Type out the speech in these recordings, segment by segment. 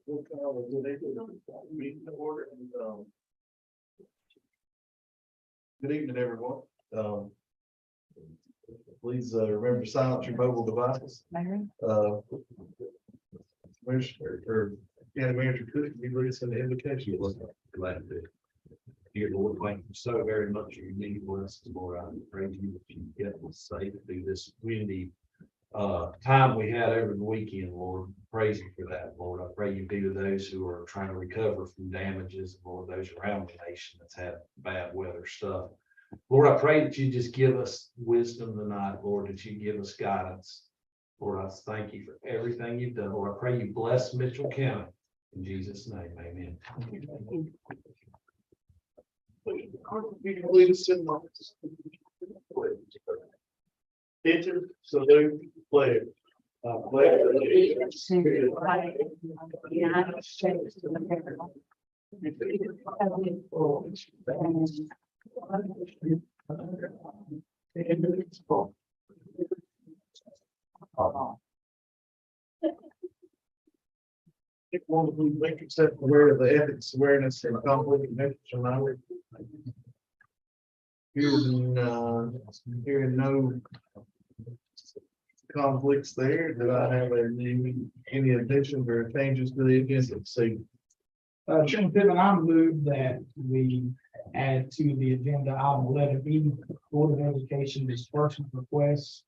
We'll call the meeting to order. Good evening, everyone. Please remember to silence your mobile devices. Commissioner or County Manager Cook, you read us an invocation. Glad to. Dear Lord, thank you so very much for your many blessings, Lord. I pray you that you get us safe through this windy time we had over the weekend, Lord. Praise you for that, Lord. I pray you be with those who are trying to recover from damages, Lord, those around the nation that's had bad weather stuff. Lord, I pray that you just give us wisdom tonight, Lord, that you give us guidance. Lord, I thank you for everything you've done. Lord, I pray you bless Mitchell County. In Jesus' name, amen. Lead us in moments. Enter, salute, pledge. Pledge allegiance to the flag of the United States of America. One who make yourself aware of the ethics, awareness, and conflict of interest reminder. Hearing no conflicts there, do I have any additions or changes to the agenda? See, Chairman Pittman, I move that we add to the agenda item 11E, Board of Education disbursement requests.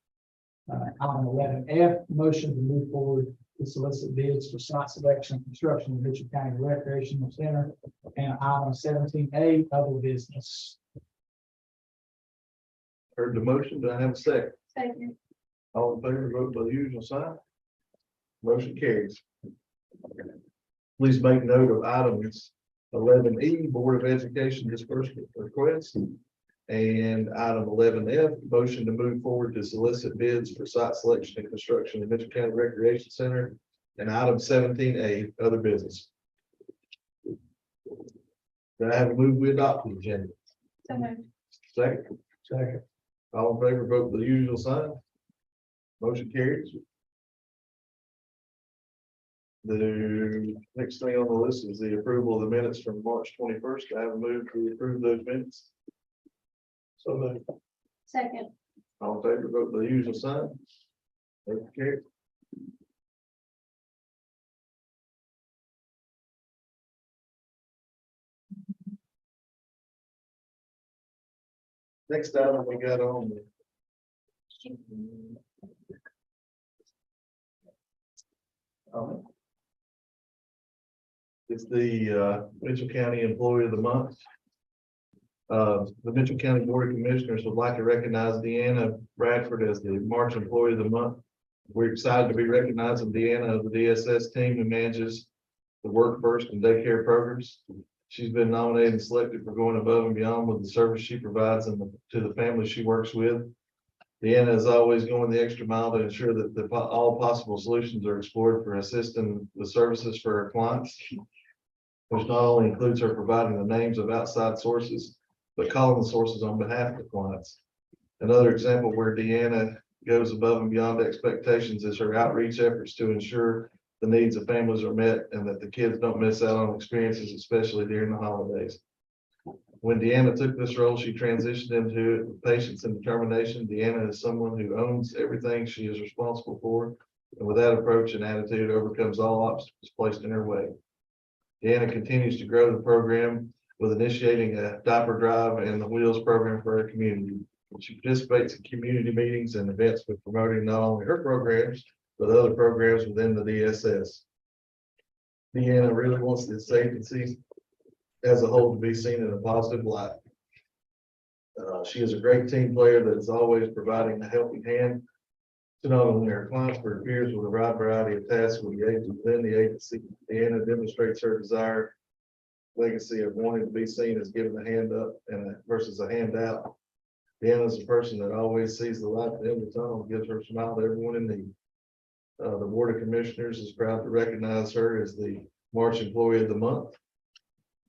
Item 11F, motion to move forward to solicit bids for site selection and construction of Mitchell County Recreational Center. And item 17A, other business. heard the motion. Do I have a second? Second. All in favor, vote by the usual sign. Motion carries. Please make note of items 11E, Board of Education disbursement request. And item 11F, motion to move forward to solicit bids for site selection and construction of Mitchell County Recreation Center. And item 17A, other business. Do I have a move we adopt the agenda? So moved. Second. Second. All in favor, vote by the usual sign. Motion carries. The next thing on the list is the approval of the minutes from March 21st. I have a move to approve those minutes. So moved. Second. All in favor, vote by the usual sign. Motion carries. Next item we got on the it's the Mitchell County Employee of the Month. The Mitchell County Board of Commissioners would like to recognize Deanna Bradford as the March Employee of the Month. We're excited to be recognizing Deanna of the DSS team who manages the Work First and daycare programs. She's been nominated and selected for going above and beyond with the service she provides and to the families she works with. Deanna is always going the extra mile to ensure that all possible solutions are explored for assisting the services for her clients, which not only includes her providing the names of outside sources, but calling the sources on behalf of the clients. Another example where Deanna goes above and beyond expectations is her outreach efforts to ensure the needs of families are met and that the kids don't miss out on experiences, especially during the holidays. When Deanna took this role, she transitioned into it with patience and determination. Deanna is someone who owns everything she is responsible for, and with that approach and attitude, overcomes all obstacles placed in her way. Deanna continues to grow the program with initiating a diaper drive and the Wheels program for her community. She participates in community meetings and events with promoting not only her programs, but other programs within the DSS. Deanna really wants this agency as a whole to be seen in a positive light. She is a great team player that is always providing a helping hand to not only her clients, but her peers with a wide variety of tasks within the agency. Deanna demonstrates her desire legacy of wanting to be seen as giving a hand up versus a handout. Deanna is a person that always sees the light at the end of the tunnel and gives her a smile to everyone in need. The Board of Commissioners is proud to recognize her as the March Employee of the Month.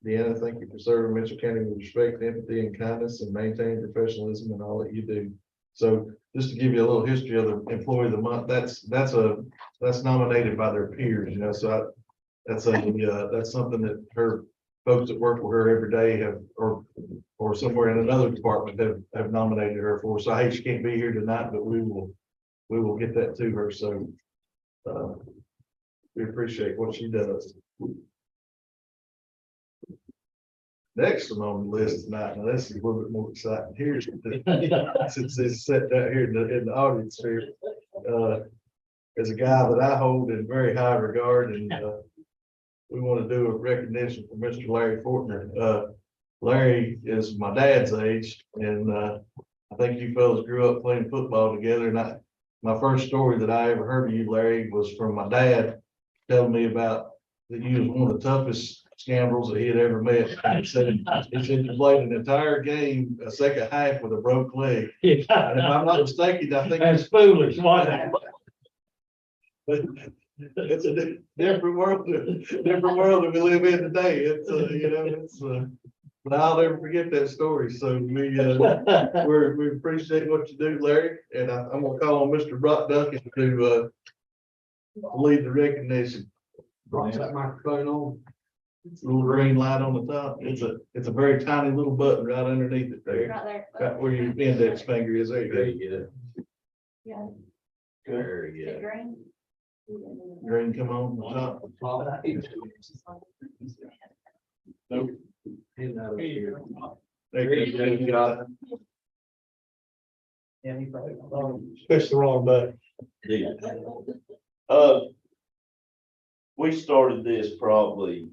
Deanna, thank you for serving Mitchell County with respect, empathy, and kindness, and maintaining professionalism in all that you do. So, just to give you a little history of the Employee of the Month, that's nominated by their peers. You know, so that's that's something that her folks that work with her every day have, or somewhere in another department have nominated her for. So hey, she can't be here tonight, but we will get that to her. So we appreciate what she does. Next one on the list tonight, now this is a little bit more exciting here, since it's set down here in the audience here. As a guy that I hold in very high regard, and we want to do a recognition for Mr. Larry Fortner. Larry is my dad's age, and I think you fellas grew up playing football together. And my first story that I ever heard of you, Larry, was from my dad telling me about that you was one of the toughest scoundrels that he had ever met. He said you played an entire game, a second half with a broke leg. And if I'm not mistaken, I think That's foolish, wasn't it? it's a different world that we live in today. It's but I'll never forget that story. So we appreciate what you do, Larry, and I'm gonna call on Mr. Brock Duncan to lead the recognition. Brock's that microphone on. Little green light on the top. It's a very tiny little button right underneath it there. Right there. Right where your index finger is. There you Very go. good. Yeah. Very Is it good. green? Green come on the top. Nope. Hand that over here. There you go. Push the wrong button. We started this probably,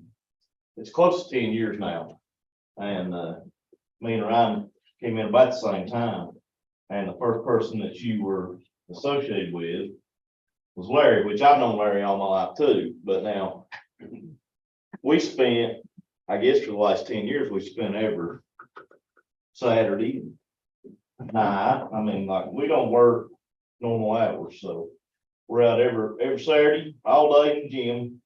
it's close to 10 years now. And me and Ryan came in about the same time. And the first person that you were associated with was Larry, which I've known Larry all my life too. But now we spent, I guess for the last 10 years, we spent every Saturday night. I mean, like, we don't work normal hours, so we're out every Saturday, all day in the gym,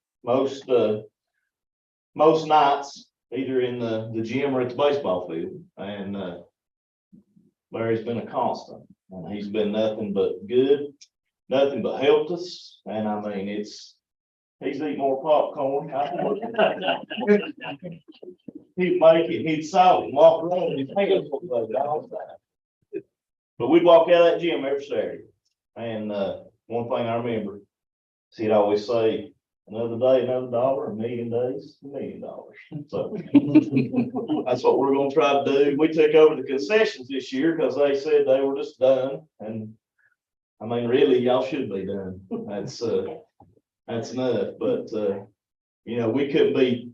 most nights, either in the gym or at the baseball field. And Larry's been a constant, and he's been nothing but good, nothing but helped us. And I mean, he's eating more popcorn. He'd make it, he'd salt and walk around with his hands all the time. But we'd walk out of that gym every Saturday. And one thing I remember, he'd always say, another day, another dollar, a million days, $1 million. So that's what we're gonna try to do. We took over the concessions this year because they said they were just done. And I mean, really, y'all should be done. That's enough. But we couldn't be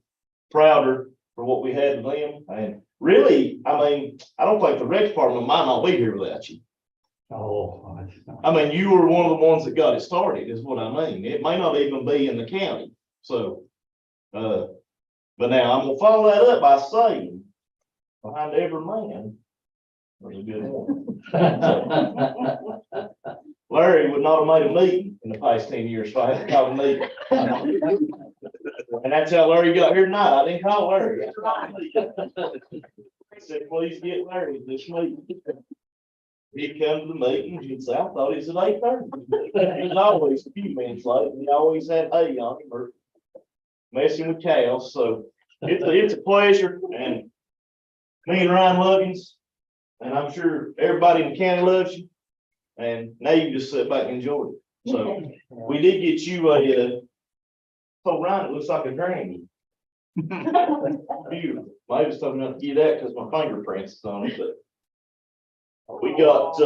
prouder for what we had with them. And really, I mean, I don't think the rec department might not be here without you. Oh. I mean, you were one of the ones that got it started, is what I mean. It may not even be in the county. So, but now I'm gonna follow that up by saying, behind every man, there's a good woman. Larry would not have made a meeting in the past 10 years if I hadn't called a meeting. And that's how Larry got here tonight. I didn't call Larry. I said, please get Larry at this meeting. He'd come to the meetings, you'd say, I thought it was at 8:30. He was always a few minutes late, and he always had hay on him or messing with cows. So it's a pleasure, and me and Ryan Luggins, and I'm sure everybody in the county loves you. And now you can just sit back and enjoy it. So we did get you oh, Ryan, it looks like a granny. Beautiful. I was told not to get that because my fingerprints is on it, but we got,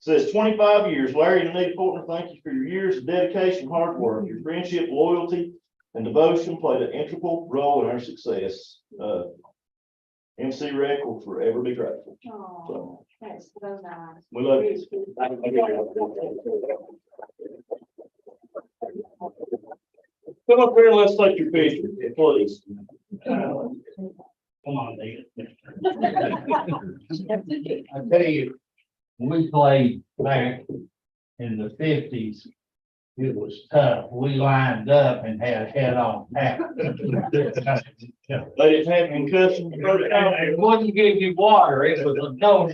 says 25 years. Larry and Anita Fortner, thank you for your years of dedication, hard work. Your friendship, loyalty, and devotion played an integral role in our success. MC Rec will forever be grateful. Oh, that's so nice. We love you. Come up here and let's take your picture, please. Come on, David. I tell you, when we played back in the 50s, it was tough. We lined up and had head-on tap. They didn't have concussions. It wouldn't give you water. It was a no.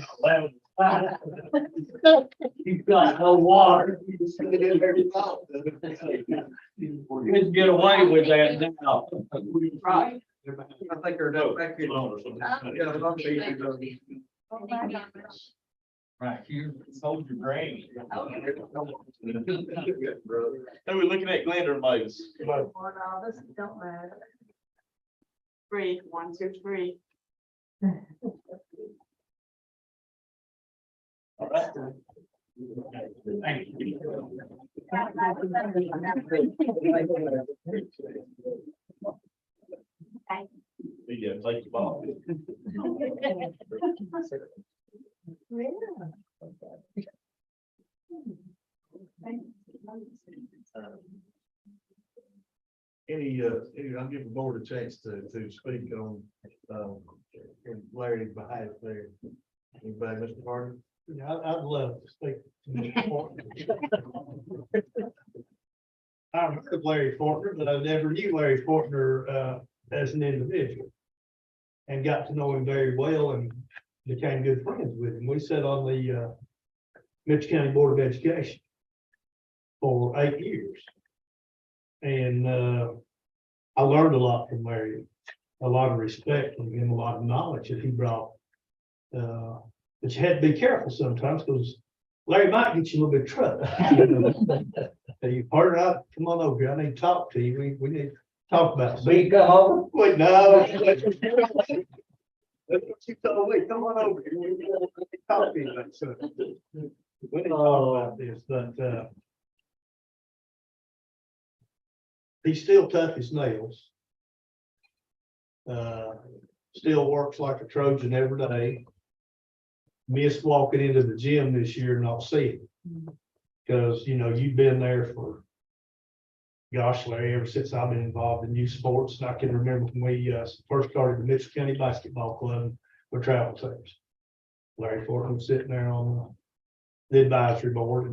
You've got no water. Couldn't get away with that now. Right. I think they're done back here. Right here, hold your brain. Hey, we're looking at Glendon Mavis. Well, no, this don't matter. 3, 1, 2, 3. All right. Thank you. Yeah, take the ball. I'll give the board a chance to speak on, in Larry's behalf there. Anybody, Mr. Carter? Yeah, I'd love to speak to Mr. Fortner. I've heard of Larry Fortner, but I never knew Larry Fortner as an individual. And got to know him very well and became good friends with him. We sat on the Mitchell County Board of Education for 8 years. And I learned a lot from Larry, a lot of respect from him, a lot of knowledge that he brought. But you had to be careful sometimes because Larry might get you a little bit of trouble. Hey, partner, come on over here. I need to talk to you. We need to talk about. Speak up. Wait, no. That's what you told me. Come on over here. We need to talk to you about something. We need to talk about this, but he's still tough as nails. Still works like a Trojan every day. Missed walking into the gym this year and not see it. Because, you know, you've been there for, gosh, Larry, ever since I've been involved in youth sports. And I can remember when we first started the Mitchell County Basketball Club with travel teams. Larry Fortner was sitting there on the advisory board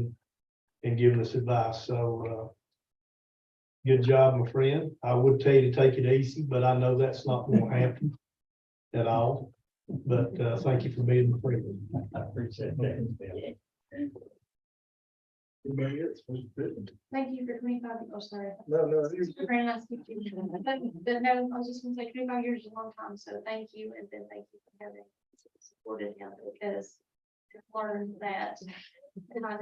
and giving us advice. So good job, my friend. I would tell you to take it easy, but I know that's not going to happen at all. But thank you for being my friend. I appreciate that. Anybody else? Mr. Pittman? Thank you for 25, oh, sorry. No, Very nice to meet you. But no, I was just gonna say 25 years is a long time, so thank you, and then thank you for having supported him, because I've learned that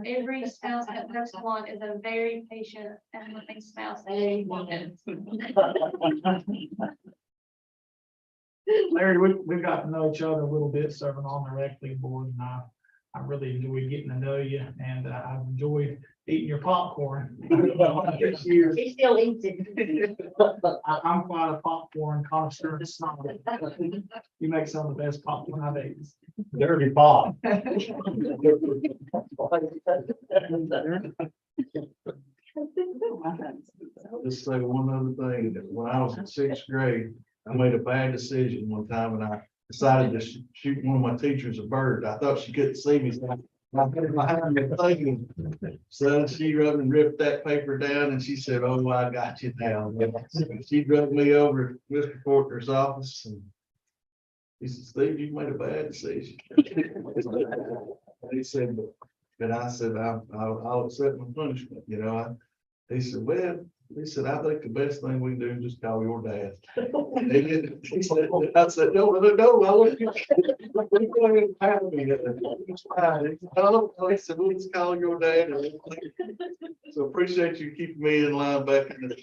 every spouse that comes along is a very patient and loving spouse. Larry, We've got to know each other a little bit serving on the rec league board, and I really enjoyed getting to know you, and I've enjoyed eating your popcorn. This year. He still eats it. I'm quite a popcorn connoisseur. You make some of the best popcorn I've eaten. Dirty pop. Just say one other thing. When I was in 6th grade, I made a bad decision one time and I decided to shoot one of my teachers a bird. I thought she couldn't see me. So I put it behind the thing. So she rubbed and ripped that paper down and she said, "Oh, I got you down." She drugged me over to Mr. Fortner's office and he said, "Steve, you made a bad decision." He said, but I said, I'll accept my punishment, you know. He said, "Well," he said, "I think the best thing we can do is just call your dad." He said, I said, "No, I want you." It's fine. He said, "Oh," he said, "We'll just call your dad." So appreciate you keeping me in line back in the.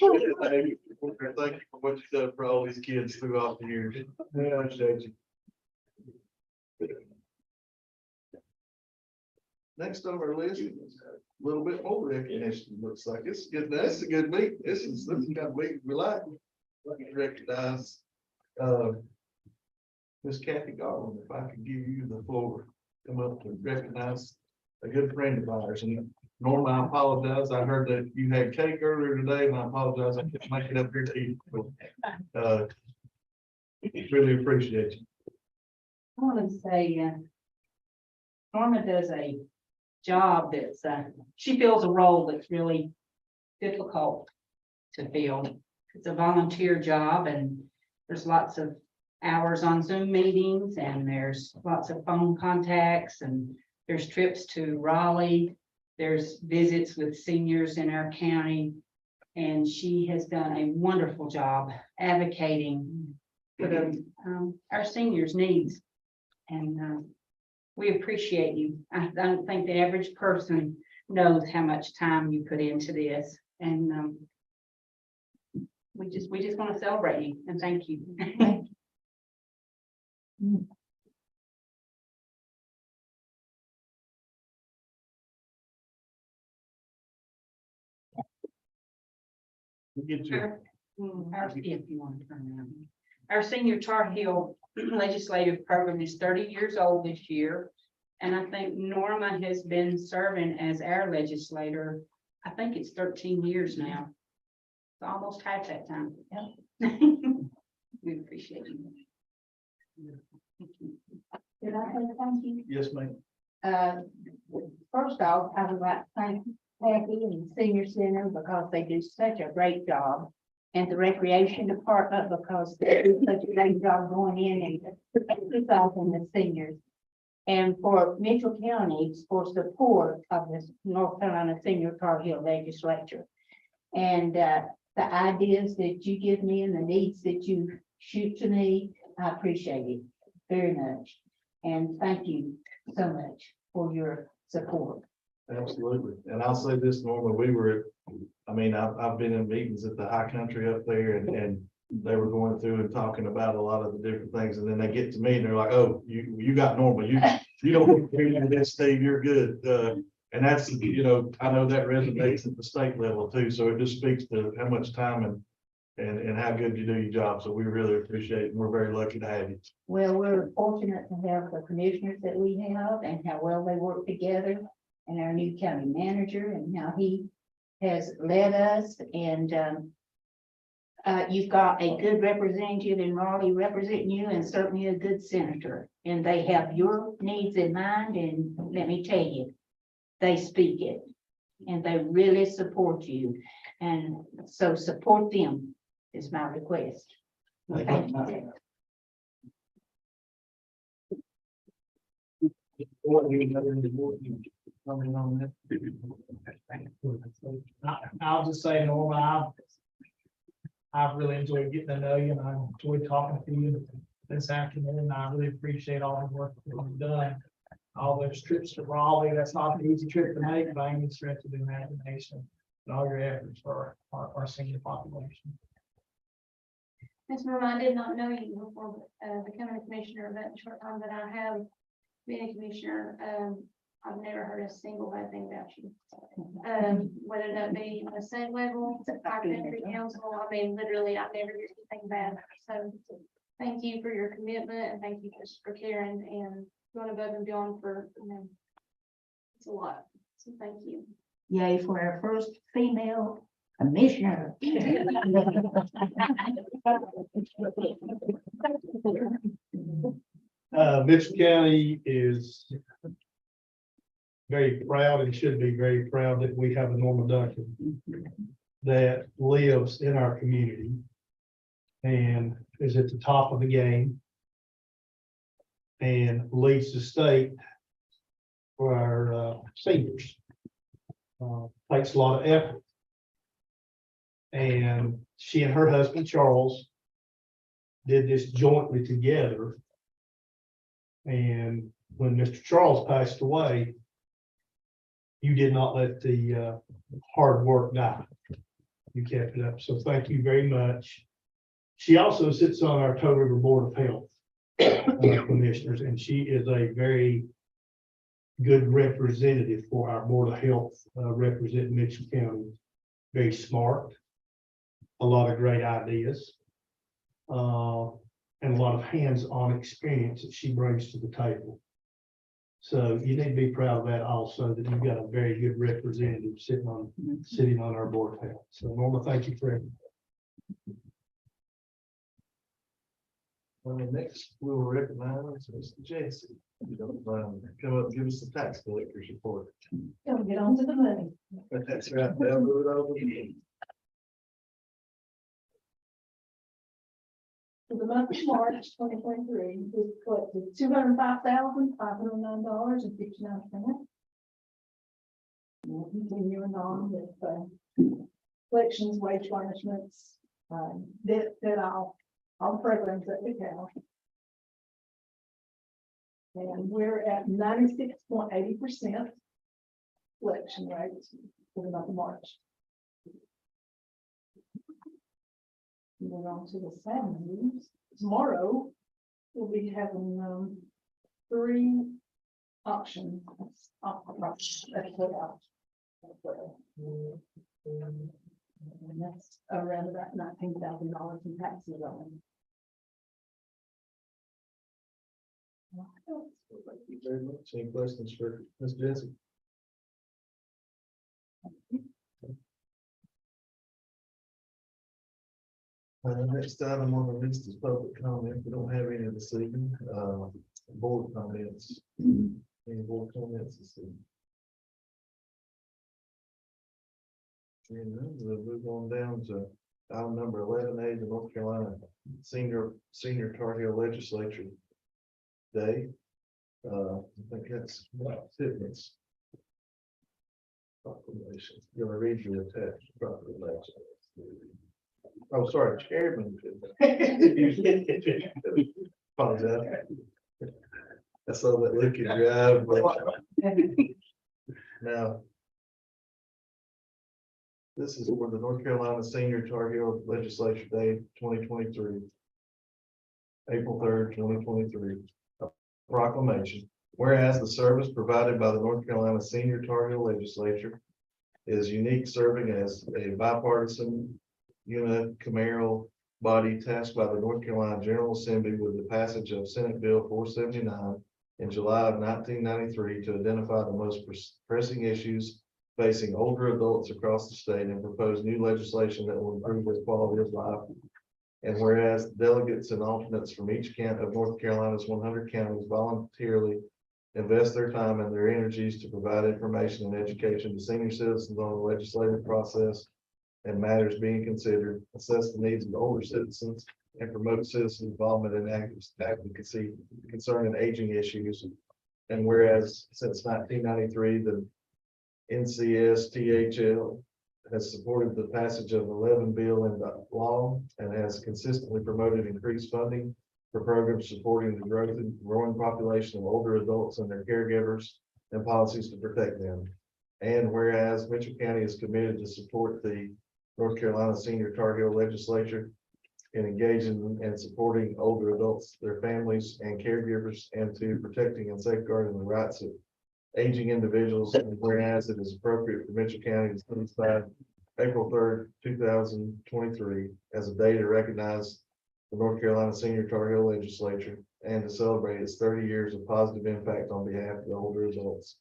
Thank you for what you've done for all these kids throughout the years. I appreciate you. Next on our list is a little bit more recognition. Looks like it's good. That's a good meeting. This is the kind of meeting we like. Recognize Miss Kathy Garland. If I could give you the floor, come up to recognize a good friend of ours. And Norma, I apologize. I heard that you had cake earlier today, and I apologize. I couldn't make it up here to eat. But, really appreciate you. I want to say, Norma does a job that's, she fills a role that's really difficult to fill. It's a volunteer job and there's lots of hours on Zoom meetings and there's lots of phone contacts and There's trips to Raleigh, there's visits with seniors in our county. And she has done a wonderful job advocating for our seniors' needs. And we appreciate you. I don't think the average person knows how much time you put into this. And we just want to celebrate you and thank you. We'll get you. If you want to turn around. Our senior Tar Heel legislative program is 30 years old this year. And I think Norma has been serving as our legislator. I think it's 13 years now. It's almost half that time. We appreciate you. Did I say thank you? Yes, ma'am. First off, I would like to thank Patty and the Senior Center because they do such a great job. And the Recreation Department because they do such a great job going in and helping the seniors. And for Mitchell County for support of the North Carolina Senior Tar Heel Legislature. And the ideas that you give me and the needs that you shoot to me, I appreciate it very much. And thank you so much for your support. Absolutely. And I'll say this, Norma, I've been in meetings at the high country up there and they were going through and talking about a lot of the different things. And then they get to me and they're like, oh, you got Norma. You don't need to be in this, Steve, you're good. And that's, I know that resonates at the state level too. So it just speaks to how much time and how good you do your job. So we really appreciate it. And we're very lucky to have you. Well, we're fortunate to have the commissioners that we have and how well they work together. And our new county manager and how he has led us. And you've got a good representative in Raleigh representing you and certainly a good senator. And they have your needs in mind. And let me tell you, they speak it and they really support you. And so support them is my request. Thank you. I'll just say, Norma, I've really enjoyed getting to know you and I enjoyed talking to you this afternoon. I really appreciate all the work that you've done. All those trips to Raleigh, that's not an easy trip to make by any stretch of the imagination. And all your efforts for our senior population. Ms. Norma, I did not know you before becoming a commissioner, but in the short time that I have been a commissioner, I've never heard a single bad thing about you. Whether that be on a state level, our country council, literally, I've never heard anything bad. So thank you for your commitment and thank you for caring and going above and beyond for, it's a lot. So thank you. Yay for our first female commissioner. Mitchell County is very proud and should be very proud that we have a Norma Duncan that lives in our community and is at the top of the game and leads the state for our seniors. Takes a lot of effort. And she and her husband, Charles, did this jointly together. And when Mr. Charles passed away, you did not let the hard work die. You kept it up. So thank you very much. She also sits on our Toe River Board of Health commissioners, and she is a very good representative for our Board of Health, representing Mitchell County. Very smart, a lot of great ideas, and a lot of hands-on experience that she brings to the table. So you need to be proud of that also, that you've got a very good representative sitting on our Board of Health. So Norma, thank you for everything. Next, we will recognize Mr. Jesse. You don't come up and give us the tax collector's report. Don't get on to the money. That's right. They'll move it over. For the month of March 2023, we collected $205,509.59. Continuing on with collections, wage garnishments, that all programs that we have. And we're at 96.80% collection rate for the month of March. Move on to the sad news. Tomorrow, we'll be having 3 auctions. That's put out. And that's around about $19,000 in taxes on. Thank you very much. Any questions for Ms. Jessie? Next item on the list is public comment. We don't have any this evening. Board comments. Any board comments this evening? And then we'll move on down to item number 11A, the North Carolina Senior Tar Heel Legislature Day. I think that's about fitness. Proclamation. You're gonna read your attached proclamation. Oh, sorry, Chairman. Apologize. I saw that look in your eye. Now, this is for the North Carolina Senior Tar Heel Legislature Day 2023. April 3rd, 2023. A proclamation. Whereas the service provided by the North Carolina Senior Tar Heel Legislature is unique, serving as a bipartisan unicameral body tasked by the North Carolina General Assembly with the passage of Senate Bill 479 in July of 1993 to identify the most pressing issues facing older adults across the state and propose new legislation that will improve their quality of life. And whereas delegates and alternates from each county of North Carolina's 100 counties voluntarily invest their time and their energies to provide information and education to senior citizens on the legislative process and matters being considered, assess the needs of older citizens, and promote citizen involvement and advocacy concerning aging issues. And whereas since 1993, the NCSTHL has supported the passage of 11 bill into law and has consistently promoted increased funding for programs supporting the growing population of older adults and their caregivers and policies to protect them. And whereas Mitchell County is committed to support the North Carolina Senior Tar Heel Legislature in engaging and supporting older adults, their families and caregivers, and to protecting and safeguarding the rights of aging individuals, and whereas it is appropriate for Mitchell County to set aside April 3rd, 2023 as a day to recognize the North Carolina Senior Tar Heel Legislature and to celebrate its 30 years of positive impact on behalf of the older adults.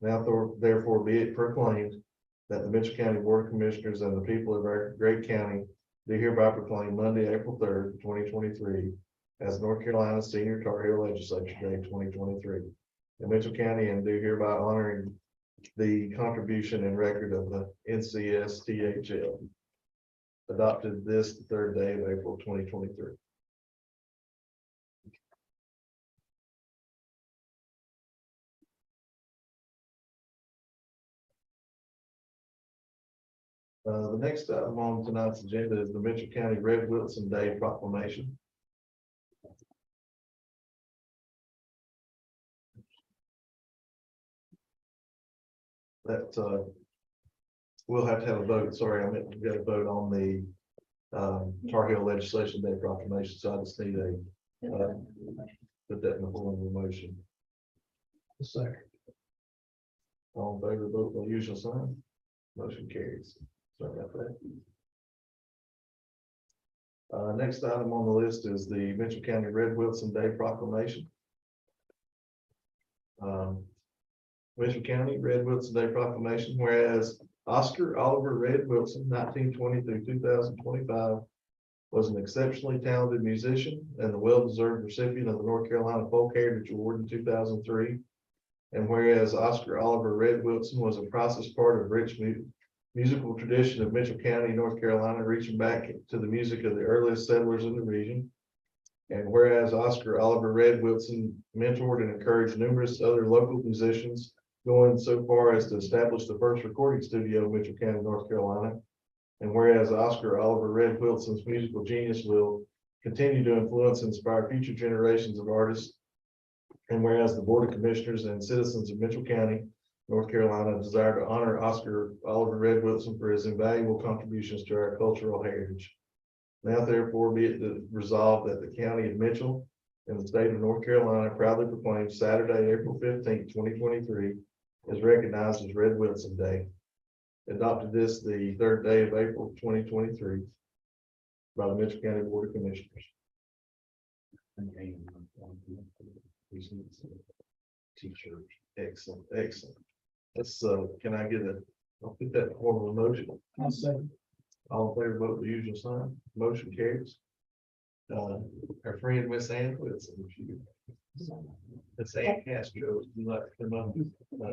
Now therefore be it proclaimed that the Mitchell County Board of Commissioners and the people of our great county do hereby proclaim Monday, April 3rd, 2023 as North Carolina Senior Tar Heel Legislature Day 2023 in Mitchell County, and do hereby honoring the contribution and record of the NCSTHL adopted this the 3rd day of April 2023. The next item on tonight's agenda is the Mitchell County Red Wilson Day proclamation. That we'll have to have a vote. Sorry, I meant to get a vote on the Tar Heel Legislation Day proclamation. So I just need a put that in the form of a motion. Second. All in favor, vote by usual sign. Motion carries. Sorry about that. Next item on the list is the Mitchell County Red Wilson Day proclamation. Mitchell County Red Wilson Day proclamation, whereas Oscar Oliver Red Wilson, 1920 through 2025, was an exceptionally talented musician and the well-deserved recipient of the North Carolina Folk Heritage Award in 2003. And whereas Oscar Oliver Red Wilson was a priceless part of rich musical tradition of Mitchell County, North Carolina, reaching back to the music of the earliest settlers in the region. And whereas Oscar Oliver Red Wilson mentored and encouraged numerous other local musicians, going so far as to establish the first recording studio in Mitchell County, North Carolina. And whereas Oscar Oliver Red Wilson's musical genius will continue to influence and inspire future generations of artists. And whereas the Board of Commissioners and citizens of Mitchell County, North Carolina desire to honor Oscar Oliver Red Wilson for his invaluable contributions to our cultural heritage. Now therefore be it resolved that the county of Mitchell and the state of North Carolina proudly proclaims Saturday, April 15th, 2023 is recognized as Red Wilson Day. Adopted this the third day of April 2023 by the Mitchell County Board of Commissioners. T-shirt. Excellent, excellent. Let's, can I get I'll put that in form of a motion. I'll say, All in favor, vote the usual sign. Motion carries. Our friend Miss Ann Whitson. Miss Ann Castro, you like to come up?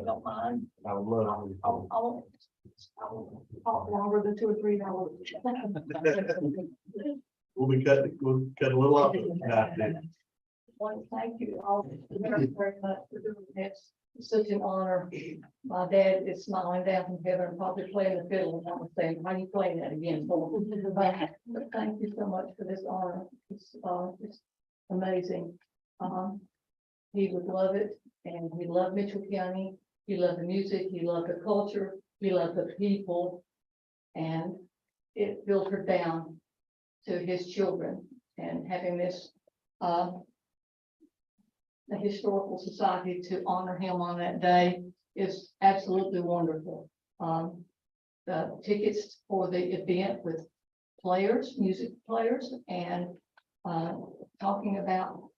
Don't mind. I would love. I'll talk longer than 2 or 3 hours. We'll cut a little off. Want to thank you all very, very much for doing this. It's such an honor. My dad is smiling down from heaven, and probably playing the fiddle, and I'm saying, why are you playing that again for? But thank you so much for this honor. It's amazing. He would love it, and he loved Mitchell County. He loved the music, he loved the culture, he loved the people, and it filtered down to his children. And having this the Historical Society to honor him on that day is absolutely wonderful. The tickets for the event with players, music players, and talking about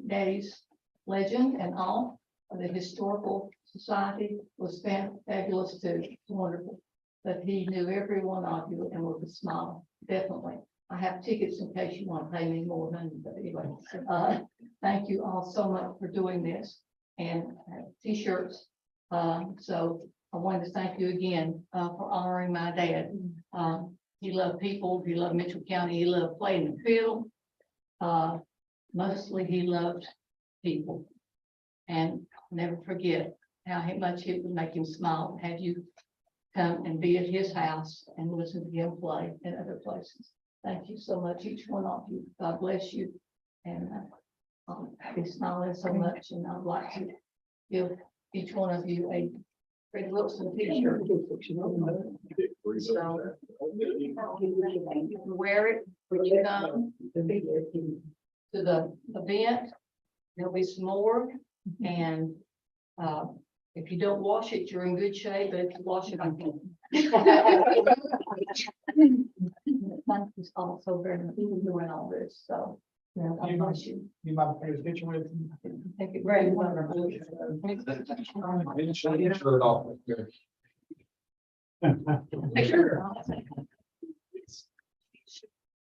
Daddy's legend and all. The Historical Society was fabulous too. It's wonderful that he knew every one of you and with a smile, definitely. I have tickets in case you want to pay me more money, but anyway, thank you all so much for doing this, and t-shirts. So I wanted to thank you again for honoring my dad. He loved people, he loved Mitchell County, he loved playing the field. Mostly he loved people, and never forget how much it would make him smile to have you come and be at his house and listen to him play in other places. Thank you so much, each one of you. God bless you. And I'll be smiling so much, and I'd like to give each one of you a Fred Wilson t-shirt. So you can wear it when you come to the event. There'll be some more, and if you don't wash it, you're in good shape, but if you wash it, I can. Thank you all so very much for doing all this, so. God bless you. you might pay attention with. Thank you very much.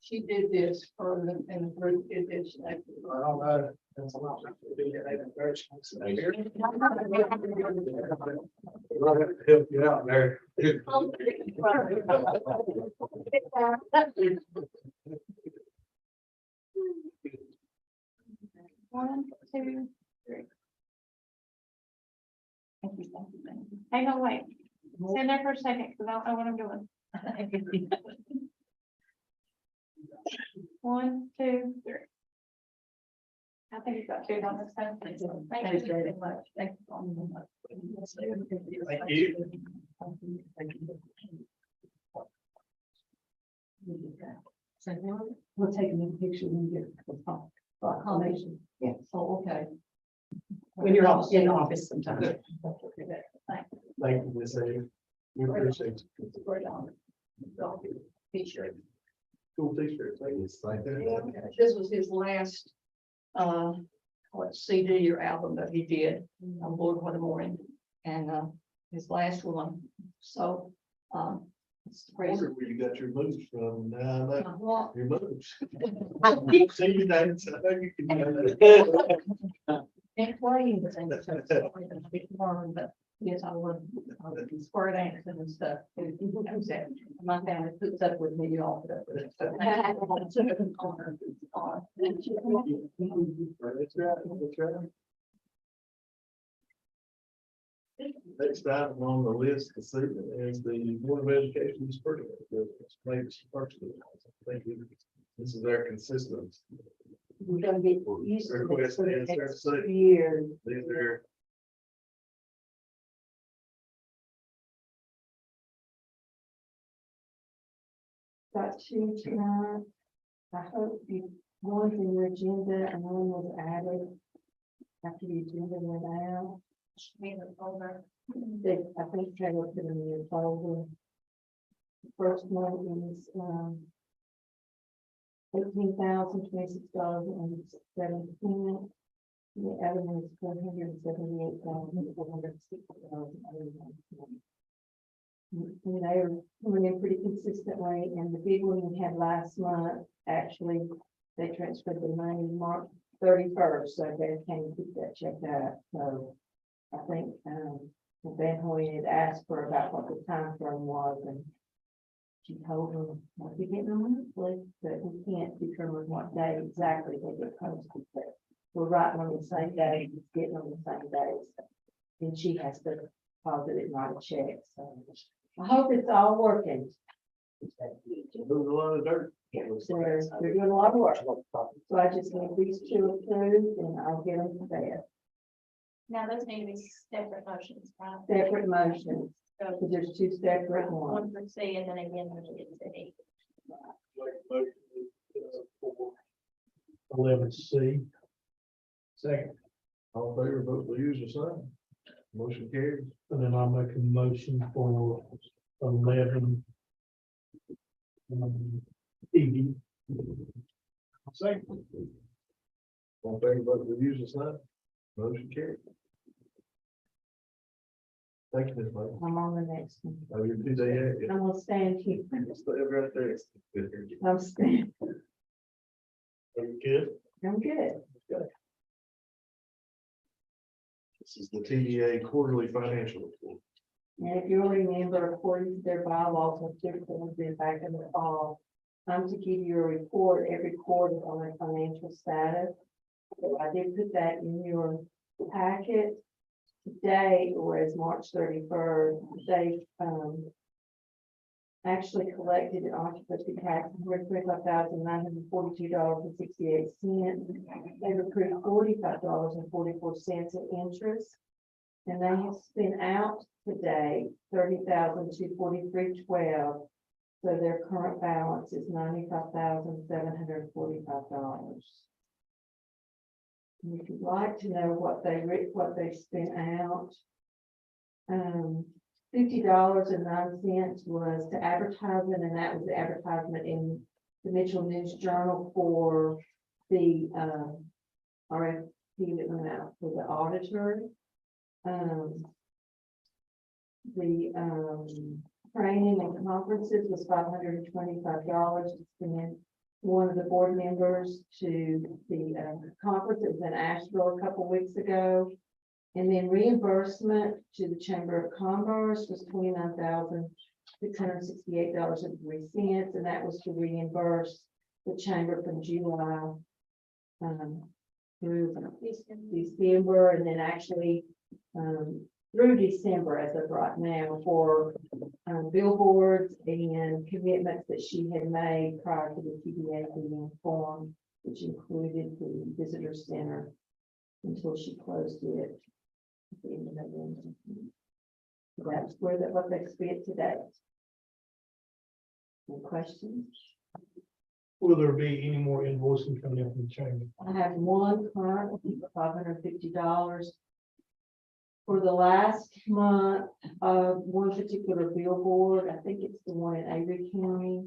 She did this for the, and the group did this. I don't know. That's a lot. Help you out there. One, two, three. Thank you, thank you, thank you. Hang on, wait. Stand there for a second, because I don't know what I'm doing. One, two, three. I think you've got two on this time. Thank you very much. Thank you so much. Thank you. So we'll take another picture when you get the combination. Yeah, so, okay. When you're all in the office sometimes. Thank you, Miss Ann. We appreciate it. It's a great honor. T-shirt. Cool t-shirt. Thank you. Thank you. This was his last, CD or album that he did on Board What a Morning, and, his last one. So, it's I crazy. wonder where you got your moves from. Now, I know Well, your moves. See you, Dave. I know you can do that. Explain the things. But yes, I would, square dance and stuff. My family puts up with me all the. That's right, that's right. Next item on the list this evening is the Board of Education dispersal. Thank you. This is their consistent. We're gonna get used to Request this for the is there, next so- 2 years. These are. Got two tonight. I hope you, one's in your agenda and one was added after the agenda went out. They, I think Taylor put them in your folder. The first one is, $18,026.07. The other one is $478,460. And they're coming in pretty consistently, and the big one we had last month, actually, they transferred the money March 31st, so they can't keep that check out, so I think, Van Hoy had asked her about what the time frame was, and she told them, we'll be getting them monthly, but we can't determine what day exactly they get posted, but we're writing on the same day, getting on the same days. And she has to deposit it, write a check, so I hope it's all working. Moving a lot of dirt. So they're doing a lot of work. So I just need these two approved and I'll get them to bed. Now, those need to be separate motions, right? Separate motions, So because there's two separate ones. one for C and then again, there's D. 11C. Second, All in favor, vote by usual sign. Motion carries. and then I'll make a motion for 11. ED. Second. All in favor, vote by usual sign. Motion carries. Thank you, Ms. Mike. I'm on the next one. Oh, you're two day. I'm gonna stand here. Stay right there. I'm standing. Are you good? I'm good. This is the TDA quarterly financial report. And if you remember, according to their bylaws, what typically has been back in the fall, I'm to give you a report every quarter on their financial status. So I did put that in your packet. Today, or as March 31st, they, actually collected an occupancy tax of $45,942.68. They've approved $45.44 in interest. And they have spent out today $30,243.12. So their current balance is $95,745. If you'd like to know what they spent out, $50.09 was to advertisement, and that was the advertisement in the Mitchell News Journal for the RFP that went out for the auditor. Training and conferences was $525 to send one of the board members to the conference that was in Asheville a couple weeks ago. And then reimbursement to the Chamber of Commerce was $29,668.03, and that was to reimburse the chamber from July through December, and then actually through December as of right now for billboards and commitments that she had made prior to the TDA being formed, which included the visitor center until she closed it at the end of November. So that's what they spent today. Any questions? Will there be any more invoicing coming in from the chamber? I have one current for $550. For the last month, one particular billboard, I think it's the one in Avery County.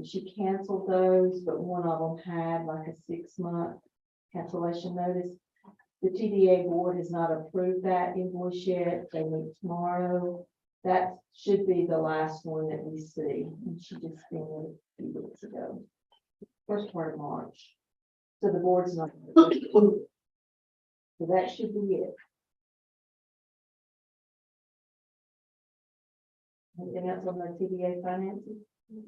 She canceled those, but one of them had like a 6-month cancellation notice. The TDA board has not approved that invoice yet. They meet tomorrow. That should be the last one that we see. And she just spent it a few weeks ago, first part of March. So the board's not. So that should be it. Anything else on the TDA finances?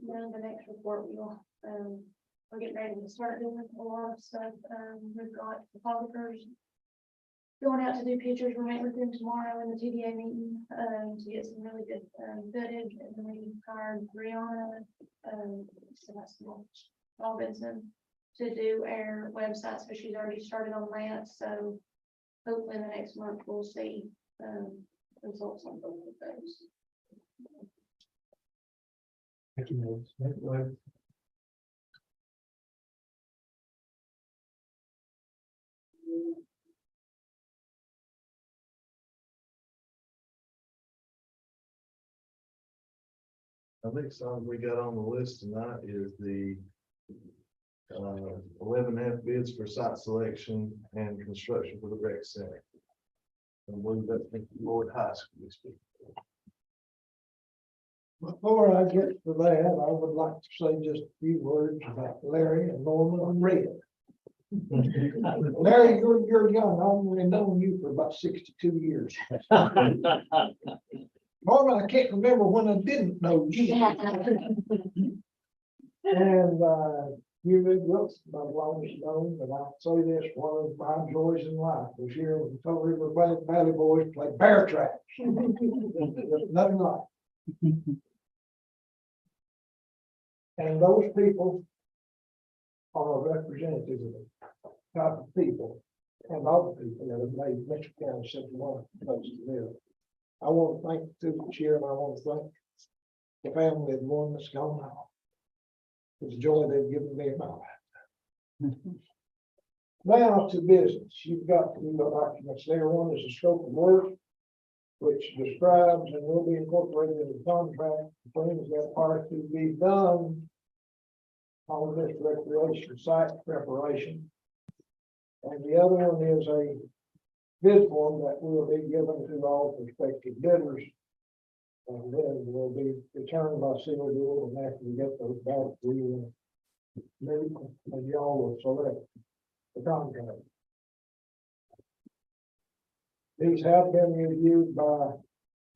Now, the next report, we're getting ready to start doing a lot of stuff. We've got photographers going out to do pictures. We're meeting with them tomorrow in the TDA meeting, to get some really good, footage. And then we hired Brianna, Robinson to do our website. So she's already started on that. So hopefully in the next month, we'll see, results on both of those. Thank you, Liz. I think something we got on the list tonight is the 11 bids for site selection and construction for the rec center. I believe that's the Lord High School. Before I get to that, I would like to say just a few words about Larry and Norman and Red. Larry, you're young. I've only known you for about 62 years. Norman, I can't remember when I didn't know you. And you really look my longest known, but I'll say this, one of my joys in life was here when the Toe River Valley Boys played bear track. There's nothing like it. And those people are representatives of the type of people and other people that have made Metro County such a wonderful place to live. I want to thank the chair, and I want to thank the family of the one that's gone now. It's a joy they've given me in my life. Now to business. You've got the documents there. One is a scope of work, which describes and will be incorporated in the contract, things that are to be done on this recreation site preparation. And the other one is a bid form that will be given to all prospective bidders. And then will be returned by seal deal, and after we get those back, we will meet and y'all will select the contract. These have been reviewed by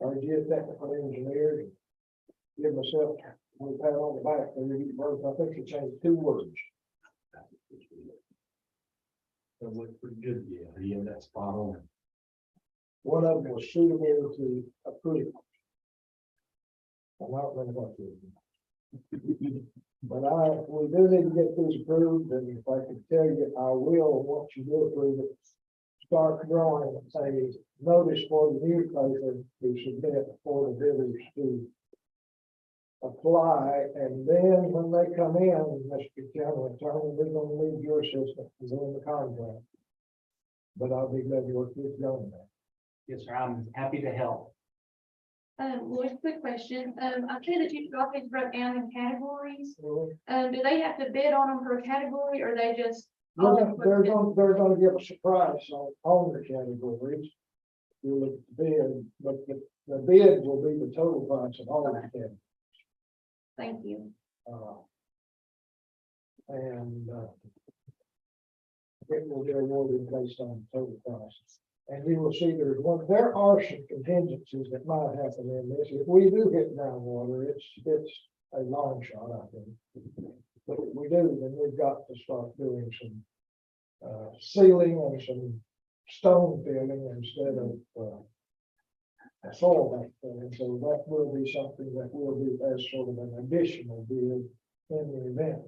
our geotechnical engineers. Give myself a pat on the back for review work. I think it changed 2 words. That looked pretty good. Yeah, that's spot on. One of them was suitable to approve. I'm not going to but we do need to get these approved, and if I could tell you, I will, once you do approve it, start drawing a notice for the newspaper to submit for the bidders to apply, and then when they come in, Mr. County Attorney, we're gonna need your assistance to go in the contract. But I'll be glad to work with you on that. Yes, sir. I'm happy to help. Lloyd, quick question. I see that you've got these broke down in categories. So, Do they have to bid on them per category or they just? they're gonna give us a price on the categories. We'll look at the bid, but the bid will be the total price of all the categories. Thank you. And it will be awarded based on total prices. And you will see there are some contingencies that might happen in this. If we do hit groundwater, it's a long shot, I think. But if we do, then we've got to start doing some sealing and some stone filling instead of soil bank filling. So that will be something that will be as sort of an additional bid in the event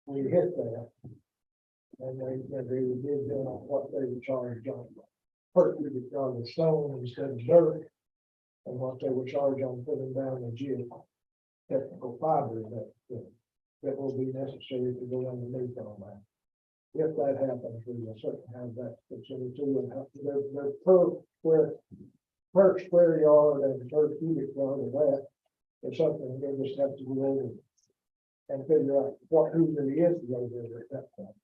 we hit that. And they did on what they were charged on per cubic yard of stone instead of dirt, and what they were charged on putting down the geotechnical fiber that will be necessary to go underneath on that. If that happens, we will certainly have that considered too, and they're per square yard and per cubic yard of that is something we just have to go over and figure out who really is the road at that point.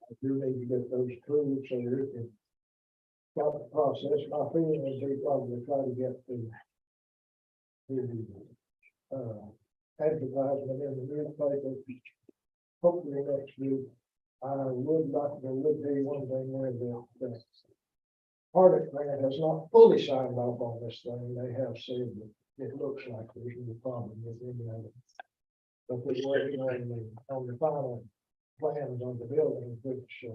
I do need to get those approved so that it can start the process. My feeling is they probably try to get the advertisement in the newspaper hopefully next week. I would like, there would be one thing there that, Arctic Grant has not fully signed off on this thing. They have said that it looks like there's no problem with any of it. But we're working on the final plans on the building, which,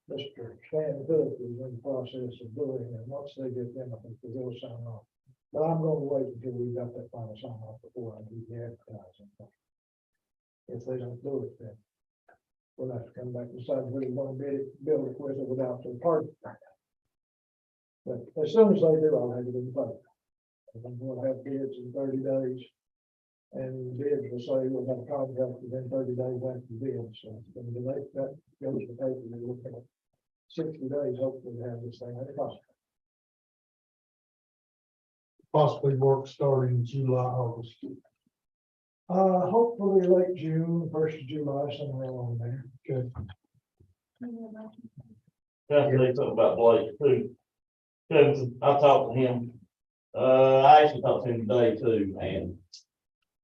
Mr. Stan Hook is in the process of doing, and once they get them, I think they'll sign off. But I'm gonna wait until we got that final sign off before I do the advertising. If they don't do it, then we'll have to come back and decide whether we want to build it with or without the party. But as soon as they do, I'll have it in place. I'm gonna have bids in 30 days. And bids will say we'll have a contract within 30 days after the bid, so when the late that goes to paper, we're looking at 60 days, hopefully to have this thing at cost. Possibly work starting July, August. Hopefully late June, 1st of July, somewhere along there. Good. Can I say something about Blake too? Cause I talked to him, I actually talked to him today too, and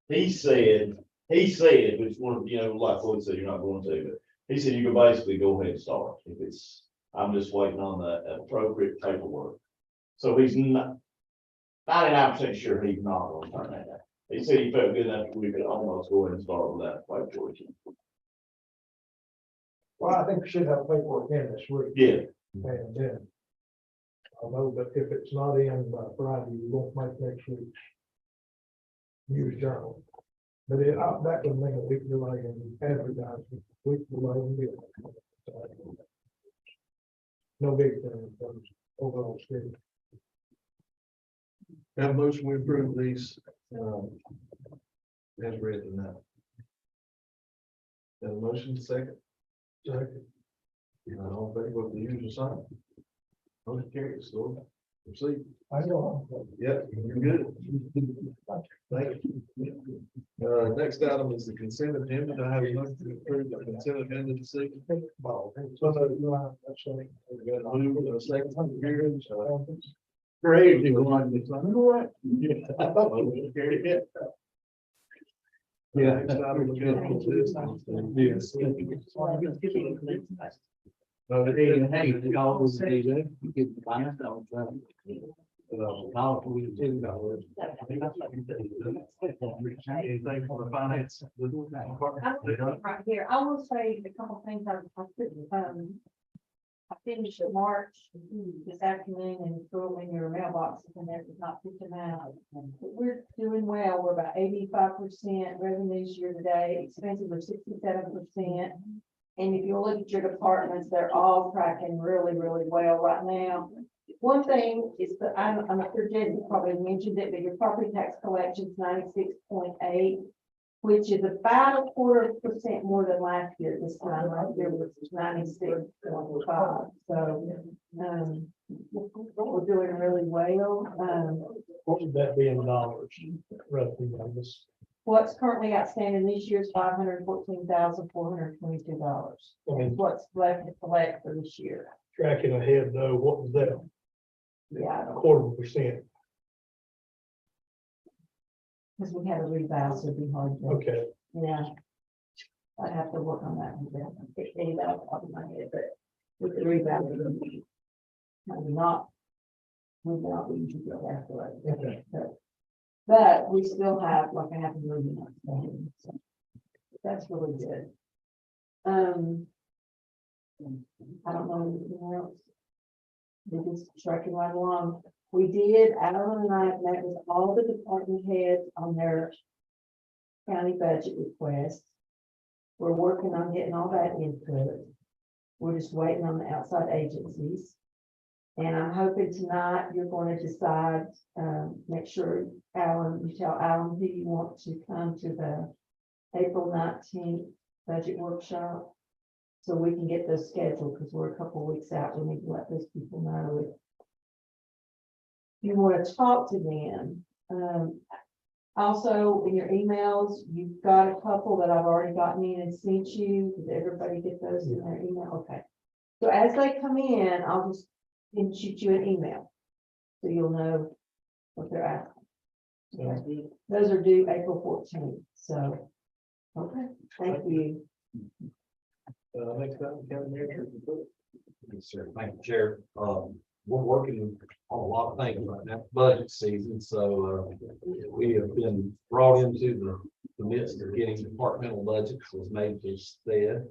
he said, which one, you know, like Floyd said, you're not going to, but he said you can basically go ahead and start. If it's, I'm just waiting on the appropriate paperwork. So he's not, 99% sure he's not going to turn that down. He said he felt good enough that we could almost go ahead and start with that paperwork. Well, I think we should have paperwork in this week. Yeah, And then I know that if it's not in by Friday, we won't make next week's news journal. But that would mean a week delay in advertising, week delay in bill. No big thing, but overall schedule. Have a motion, we approve these, as read tonight. Have a motion, second. Second. All in favor of the usual sign. Motion carries, so proceed. I know. Yep, you're good. Thank you. Next item is the consent agenda. Do I have a motion to approve the consent agenda this evening? We got a move and a second here, so. Crazy one. Yeah. Motion carried, yeah. Yeah. Next item is medical assistance. Yes. Hey, y'all was do that, you get the finance out. Anything for the finance? Right here, I will say a couple things I finished in March this afternoon and threw them in your mailboxes and there was not picked them out. But we're doing well. We're about 85% revenues year to date, expenses are 67%. And if you look at your departments, they're all tracking really, really well right now. One thing is that I'm sure Jed probably mentioned it, but your property tax collection is 96.8, which is about 0.25% more than last year. This time last year was 96.5. So we're doing really well. What would that be in dollars? Roughly, I guess. What's currently outstanding this year is $514,422. And what's left to collect for this year. Tracking ahead though, what was that? Yeah, 0.25%. because we had a revow, so it'd be hard to. Okay. Yeah. I'd have to work on that. Maybe that'll pop in my head, but with the rebound. We're not going to go after it. Okay. But we still have like a $500,000 outstanding, so that's really good. I don't know anything else. We're just trucking right along. We did, Alan and I have met with all the department heads on their county budget requests. We're working on getting all that input. We're just waiting on the outside agencies. And I'm hoping tonight you're going to decide, make sure Alan, you tell Alan who you want to come to the April 19th budget workshop. So we can get those scheduled because we're a couple of weeks out. We need to let those people know if you want to talk to them. Also in your emails, you've got a couple that I've already gotten in and sent you. Did everybody get those in their email? Okay. So as they come in, I'll just shoot you an email. So you'll know what they're asking. Okay. Those are due April 14th. So Okay, thank you. Next time, county manager. Yes, sir. Thank you, Chair. We're working on a lot of things right now, budget season, so, we have been brought into the midst of getting departmental budgets, as Nate just said.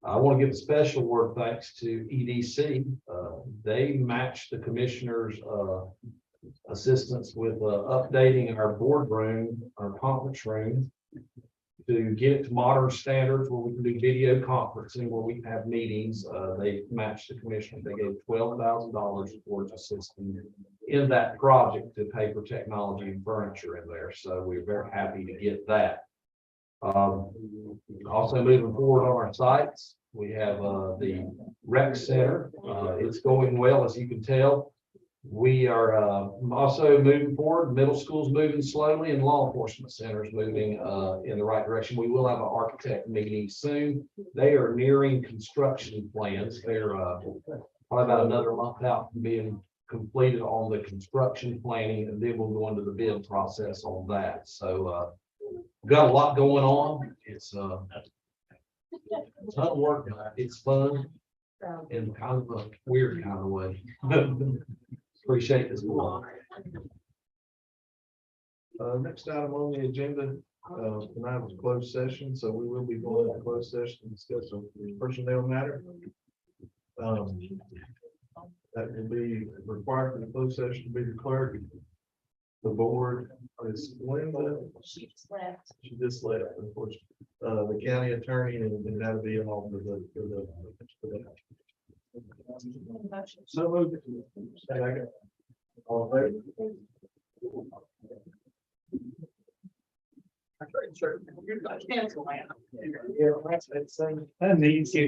I want to give a special word of thanks to EDC. They matched the commissioners' assistance with updating our boardroom, our conference room, to get it to modern standards where we can do video conferencing, where we can have meetings. They matched the commissioner. They gave $12,000 towards assisting in that project to pay for technology and furniture in there. So we're very happy to get that. Also moving forward on our sites, we have the rec center. It's going well, as you can tell. We are also moving forward. Middle school's moving slowly, and law enforcement centers moving in the right direction. We will have an architect meeting soon. They are nearing construction plans. They're probably about another month out from being completed on the construction planning, and then we'll go into the bid process on that. So we've got a lot going on. It's a ton of work. It's fun in kind of a weird kind of way. Appreciate this one. Next item on the agenda, tonight was closed session, so we will be going to closed session to discuss a personnel matter. That will be required for the closed session to be the clerk. The board is Linda. She just left. She just left, unfortunately. The county attorney, and that'll be all for the. So moved. Second. All in favor? Sure. You're not canceling. Yeah, that's the same. That means you